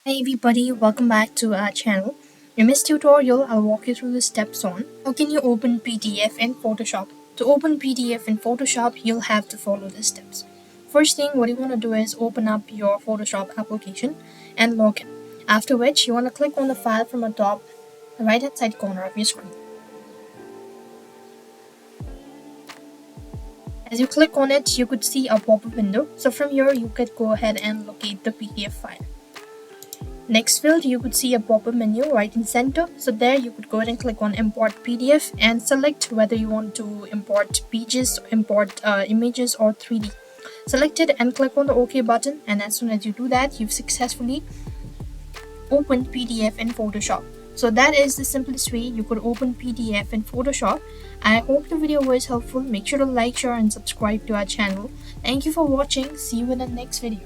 Hey everybody, welcome back to our channel. In this tutorial, I'll walk you through the steps on how can you open PDF in Photoshop. To open PDF in Photoshop, you'll have to follow the steps. First thing, what you want to do is open up your Photoshop application and log in. After which, you want to click on the file from the top right hand side corner of your screen. As you click on it, you could see a pop-up window. So from here, you could go ahead and locate the PDF file. Next field, you could see a pop-up menu right in center. So there you could go ahead and click on import PDF and select whether you want to import pages, import images or 3D. Select it and click on the OK button, and as soon as you do that, you've successfully opened PDF in Photoshop. So that is the simplest way you could open PDF in Photoshop. I hope the video was helpful. Make sure to like, share and subscribe to our channel. Thank you for watching. See you in the next video.